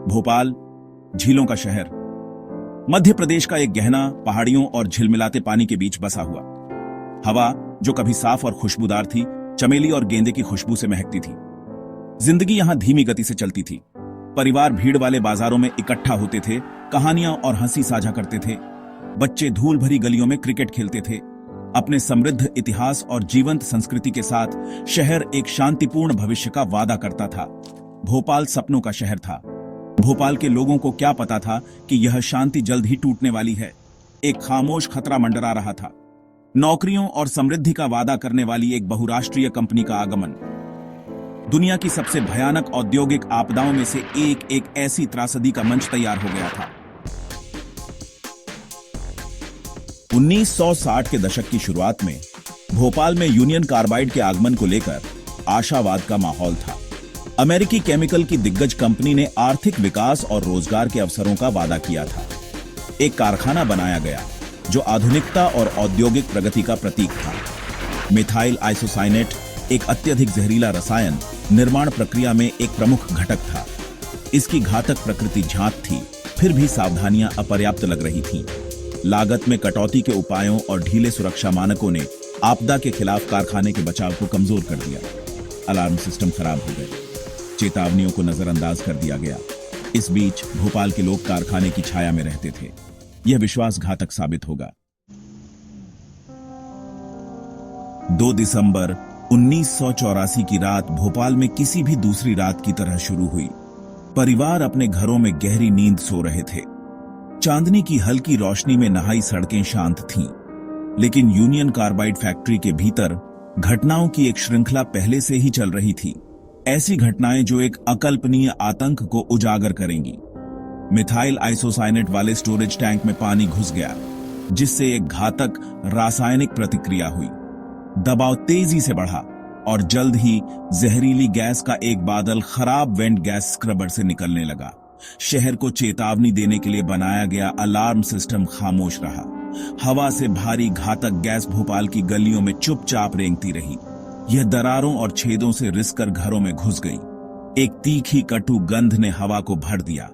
भोपाल, झीलों का शहर, मध्य प्रदेश का एक गहना पहाड़ियों और झिलमिलाते पानी के बीच बसा हुआ। हवा जो कभी साफ और खुशबूदार थी, चमेली और गेंदे की खुशबू से महकती थी। जिंदगी यहां धीमी गति से चलती थी। परिवार भीड़ वाले बाजारों में इकट्ठा होते थे, कहानियां और हंसी साझा करते थे। बच्चे धूल भरी गलियों में क्रिकेट खेलते थे। अपने समृद्ध इतिहास और जीवंत संस्कृति के साथ शहर एक शांतिपूर्ण भविष्य का वादा करता था। भोपाल सपनों का शहर था। भोपाल के लोगों को क्या पता था कि यह शांति जल्द ही टूटने वाली है। एक खामोश खतरा मंडरा रहा था। नौकरियों और समृद्धि का वादा करने वाली एक बहुराष्ट्रीय कंपनी का आगमन। दुनिया की सबसे भयानक औद्योगिक आपदाओं में से एक ऐसी त्रासदी का मंच तैयार हो गया था। 1960 के दशक की शुरुआत में भोपाल में यूनियन कार्बाइड के आगमन को लेकर आशावाद का माहौल था। अमेरिकी केमिकल की दिग्गज कंपनी ने आर्थिक विकास और रोजगार के अवसरों का वादा किया था। एक कारखाना बनाया गया जो आधुनिकता और औद्योगिक प्रगति का प्रतीक था। मिथाइल आइसोसाइनेट, एक अत्यधिक जहरीला रसायन, निर्माण प्रक्रिया में एक प्रमुख घटक था। इसकी घातक प्रकृति ज्ञात थी, फिर भी सावधानियां अपर्याप्त लग रही थीं। लागत में कटौती के उपायों और ढीले सुरक्षा मानकों ने आपदा के खिलाफ कारखाने के बचाव को कमजोर कर दिया। अलार्म सिस्टम खराब हो गए, चेतावनियों को नजरअंदाज कर दिया गया। इस बीच भोपाल के लोग कारखाने की छाया में रहते थे। यह विश्वासघातक साबित होगा। 2 दिसंबर 1984 की रात भोपाल में किसी भी दूसरी रात की तरह शुरू हुई। परिवार अपने घरों में गहरी नींद सो रहे थे। चांदनी की हल्की रोशनी में नहाई सड़कें शांत थीं, लेकिन यूनियन कार्बाइड फैक्ट्री के भीतर घटनाओं की एक श्रृंखला पहले से ही चल रही थी। ऐसी घटनाएं जो एक अकल्पनीय आतंक को उजागर करेंगी। मिथाइल आइसोसाइनेट वाले स्टोरेज टैंक में पानी घुस गया, जिससे एक घातक रासायनिक प्रतिक्रिया हुई। दबाव तेजी से बढ़ा और जल्द ही जहरीली गैस का एक बादल खराब वेंट गैस स्क्रबर से निकलने लगा। शहर को चेतावनी देने के लिए बनाया गया अलार्म सिस्टम खामोश रहा। हवा से भारी घातक गैस भोपाल की गलियों में चुपचाप रेंगती रही। यह दरारों और छेदों से रिसकर घरों में घुस गई। एक तीखी कटु गंध ने हवा को भर दिया,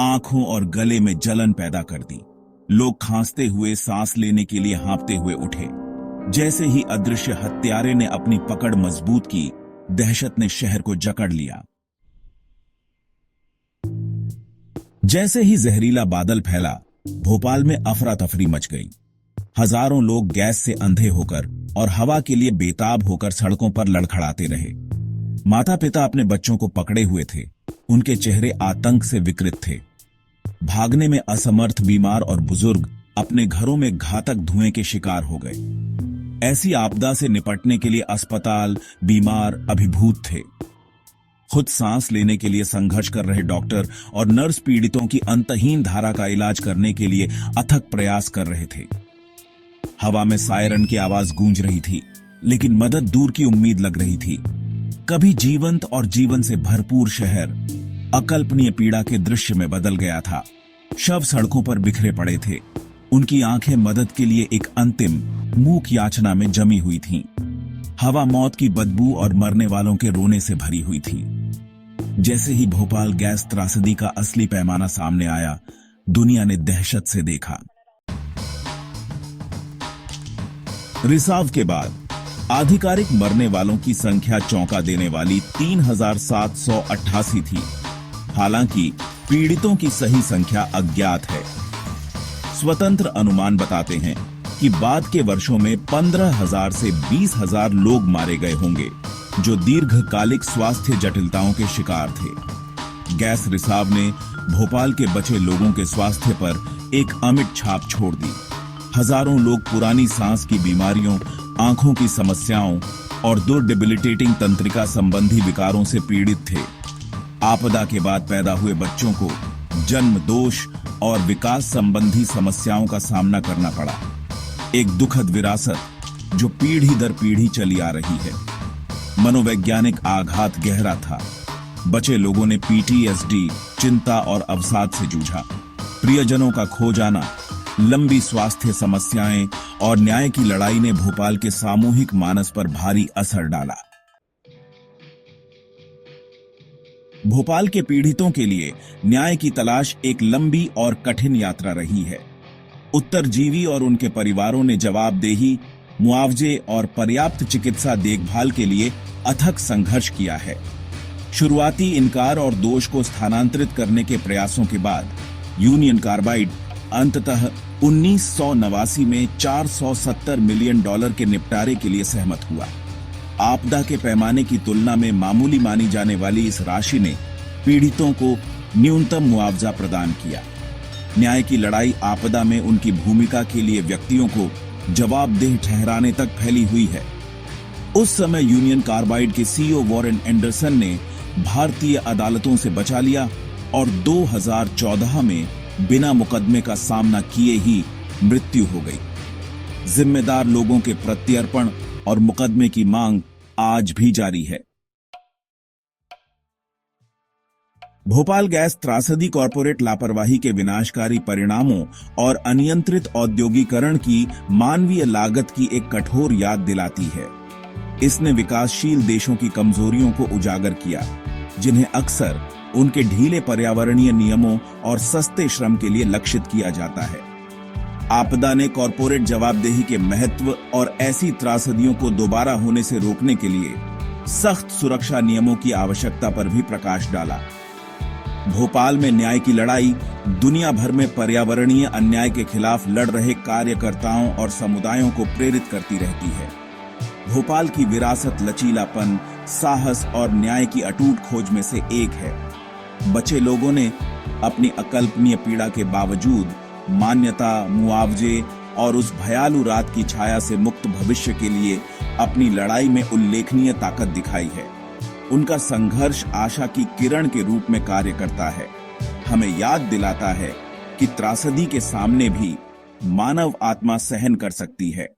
आंखों और गले में जलन पैदा कर दी। लोग खांसते हुए, सांस लेने के लिए हाँफते हुए उठे। जैसे ही अदृश्य हत्यारे ने अपनी पकड़ मजबूत की, दहशत ने शहर को जकड़ लिया। जैसे ही जहरीला बादल फैला, भोपाल में अफरा तफरी मच गई। हजारों लोग गैस से अंधे होकर और हवा के लिए बेताब होकर सड़कों पर लड़खड़ाते रहे। माता पिता अपने बच्चों को पकड़े हुए थे। उनके चेहरे आतंक से विकृत थे। भागने में असमर्थ बीमार और बुजुर्ग अपने घरों में घातक धुएं के शिकार हो गए। ऐसी आपदा से निपटने के लिए अस्पताल, बीमार अभिभूत थे। खुद सांस लेने के लिए संघर्ष कर रहे डॉक्टर और नर्स पीड़ितों की अंतहीन धारा का इलाज करने के लिए अथक प्रयास कर रहे थे। हवा में सायरन की आवाज गूंज रही थी, लेकिन मदद दूर की उम्मीद लग रही थी। कभी जीवंत और जीवन से भरपूर शहर अकल्पनीय पीड़ा के दृश्य में बदल गया था। शव सड़कों पर बिखरे पड़े थे। उनकी आंखें मदद के लिए एक अंतिम मूक याचना में जमी हुई थीं। हवा मौत की बदबू और मरने वालों के रोने से भरी हुई थी। जैसे ही भोपाल गैस त्रासदी का असली पैमाना सामने आया, दुनिया ने दहशत से देखा। रिसाव के बाद आधिकारिक मरने वालों की संख्या चौंका देने वाली 3788 थी। हालांकि पीड़ितों की सही संख्या अज्ञात है। स्वतंत्र अनुमान बताते हैं कि बाद के वर्षों में 15,000 से 20,000 लोग मारे गए होंगे, जो दीर्घकालिक स्वास्थ्य जटिलताओं के शिकार थे। गैस रिसाव ने भोपाल के बचे लोगों के स्वास्थ्य पर एक अमिट छाप छोड़ दी। हजारों लोग पुरानी सांस की बीमारियों, आंखों की समस्याओं और डिबिलिटेटिंग तंत्रिका संबंधी विकारों से पीड़ित थे। आपदा के बाद पैदा हुए बच्चों को जन्म दोष और विकास संबंधी समस्याओं का सामना करना पड़ा। एक दुखद विरासत जो पीढ़ी दर पीढ़ी चली आ रही है। मनोवैज्ञानिक आघात गहरा था। बचे लोगों ने पीटीएसडी, चिंता और अवसाद से जूझा। प्रियजनों का खो जाना, लंबी स्वास्थ्य समस्याएं और न्याय की लड़ाई ने भोपाल के सामूहिक मानस पर भारी असर डाला। भोपाल के पीड़ितों के लिए न्याय की तलाश एक लंबी और कठिन यात्रा रही है। उत्तरजीवी और उनके परिवारों ने जवाबदेही, मुआवजे और पर्याप्त चिकित्सा देखभाल के लिए अथक संघर्ष किया है। शुरुआती इनकार और दोष को स्थानांतरित करने के प्रयासों के बाद यूनियन कार्बाइड अंततः 1989 में $470 मिलियन के निपटारे के लिए सहमत हुआ। आपदा के पैमाने की तुलना में मामूली मानी जाने वाली इस राशि ने पीड़ितों को न्यूनतम मुआवजा प्रदान किया। न्याय की लड़ाई आपदा में उनकी भूमिका के लिए व्यक्तियों को जवाबदेह ठहराने तक फैली हुई है। उस समय यूनियन कार्बाइड के सीईओ वॉरेन एंडरसन ने भारतीय अदालतों से बचा लिया और 2014 में बिना मुकदमे का सामना किए ही मृत्यु हो गई। जिम्मेदार लोगों के प्रत्यर्पण और मुकदमे की मांग आज भी जारी है। भोपाल गैस त्रासदी कॉरपोरेट लापरवाही के विनाशकारी परिणामों और अनियंत्रित औद्योगिकरण की मानवीय लागत की एक कठोर याद दिलाती है। इसने विकासशील देशों की कमजोरियों को उजागर किया, जिन्हें अक्सर उनके ढीले पर्यावरणीय नियमों और सस्ते श्रम के लिए लक्षित किया जाता है। आपदा ने कॉरपोरेट जवाबदेही के महत्व और ऐसी त्रासदियों को दोबारा होने से रोकने के लिए सख्त सुरक्षा नियमों की आवश्यकता पर भी प्रकाश डाला। भोपाल में न्याय की लड़ाई दुनिया भर में पर्यावरणीय अन्याय के खिलाफ लड़ रहे कार्यकर्ताओं और समुदायों को प्रेरित करती रहती है। भोपाल की विरासत लचीलापन, साहस और न्याय की अटूट खोज में से एक है। बचे लोगों ने अपनी अकल्पनीय पीड़ा के बावजूद मान्यता, मुआवजे और उस भयालु रात की छाया से मुक्त भविष्य के लिए अपनी लड़ाई में उल्लेखनीय ताकत दिखाई है। उनका संघर्ष आशा की किरण के रूप में कार्य करता है, हमें याद दिलाता है कि त्रासदी के सामने भी मानव आत्मा सहन कर सकती है।